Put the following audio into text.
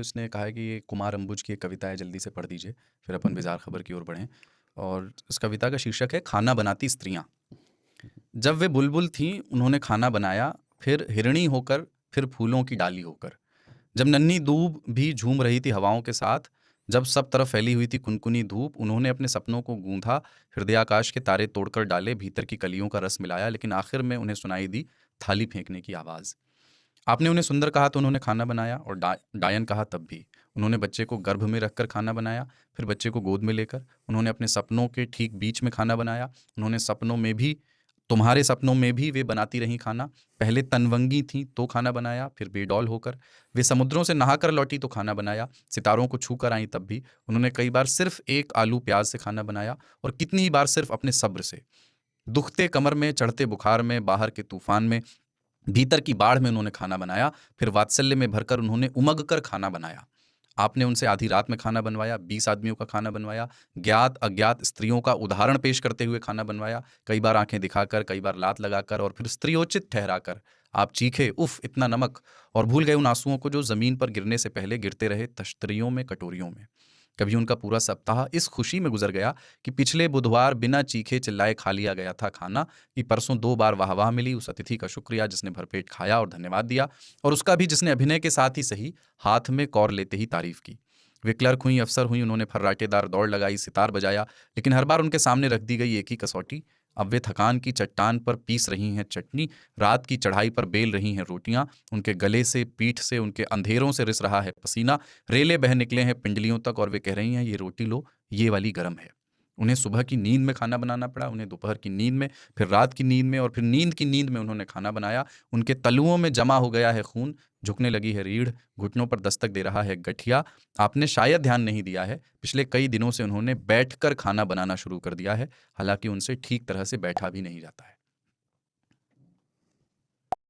इसने कहा है कि ये कुमार अंबुज की एक कविता है, जल्दी से पढ़ दीजिए, फिर अपन बिजार खबर की ओर बढ़ें। और इस कविता का शीर्षक है खाना बनाती स्त्रियाँ। जब वे बुलबुल थीं उन्होंने खाना बनाया, फिर हिरणी होकर, फिर फूलों की डाली होकर। जब नन्ही दूब भी झूम रही थी हवाओं के साथ, जब सब तरफ फैली हुई थी कुनकुनी धूप, उन्होंने अपने सपनों को गूंथा, हृदयाकाश के तारे तोड़कर डाले, भीतर की कलियों का रस मिलाया, लेकिन आखिर में उन्हें सुनाई दी थाली फेंकने की आवाज़। आपने उन्हें सुंदर कहा तो उन्होंने खाना बनाया, और डायन कहा तब भी। उन्होंने बच्चे को गर्भ में रखकर खाना बनाया, फिर बच्चे को गोद में लेकर। उन्होंने अपने सपनों के ठीक बीच में खाना बनाया। उन्होंने सपनों में भी, तुम्हारे सपनों में भी वे बनाती रहीं खाना। पहले तनवंगी थीं तो खाना बनाया, फिर बेडौल होकर। वे समुद्रों से नहाकर लौटी तो खाना बनाया, सितारों को छू कर आई तब भी। उन्होंने कई बार सिर्फ एक आलू प्याज से खाना बनाया, और कितनी ही बार सिर्फ अपने सब्र से। दुखते कमर में, चढ़ते बुखार में, बाहर के तूफान में, भीतर की बाढ़ में उन्होंने खाना बनाया, फिर वात्सल्य में भरकर उन्होंने उमग कर खाना बनाया। आपने उनसे आधी रात में खाना बनवाया, 20 आदमियों का खाना बनवाया, ज्ञात अज्ञात स्त्रियों का उदाहरण पेश करते हुए खाना बनवाया, कई बार आंखें दिखाकर, कई बार लात लगाकर, और फिर स्त्रियोचित ठहराकर। आप चीखे, उफ इतना नमक, और भूल गए उन आंसुओं को जो जमीन पर गिरने से पहले गिरते रहे तश्तरियों में, कटोरियों में। कभी उनका पूरा सप्ताह इस खुशी में गुजर गया कि पिछले बुधवार बिना चीखे चिल्लाए खा लिया गया था खाना, कि परसों 2 बार वाहवाह मिली उस अतिथि का शुक्रिया जिसने भरपेट खाया और धन्यवाद दिया, और उसका भी जिसने अभिनय के साथ ही सही, हाथ में कौर लेते ही तारीफ की। वे क्लर्क हुई, अफसर हुई, उन्होंने फर्राटेदार दौड़ लगाई, सितार बजाया, लेकिन हर बार उनके सामने रख दी गई एक ही कसौटी। अब वे थकान की चट्टान पर पीस रही हैं चटनी, रात की चढ़ाई पर बेल रही हैं रोटियां, उनके गले से, पीठ से, उनके अंधेरों से रिस रहा है पसीना, रेले बह निकले हैं पिंडलियों तक, और वे कह रही हैं ये रोटी लो, ये वाली गर्म है। उन्हें सुबह की नींद में खाना बनाना पड़ा, उन्हें दोपहर की नींद में, फिर रात की नींद में, और फिर नींद की नींद में उन्होंने खाना बनाया। उनके तलुओं में जमा हो गया है खून, झुकने लगी है रीढ़, घुटनों पर दस्तक दे रहा है गठिया। आपने शायद ध्यान नहीं दिया है, पिछले कई दिनों से उन्होंने बैठकर खाना बनाना शुरू कर दिया है, हालांकि उनसे ठीक तरह से बैठा भी नहीं जाता है।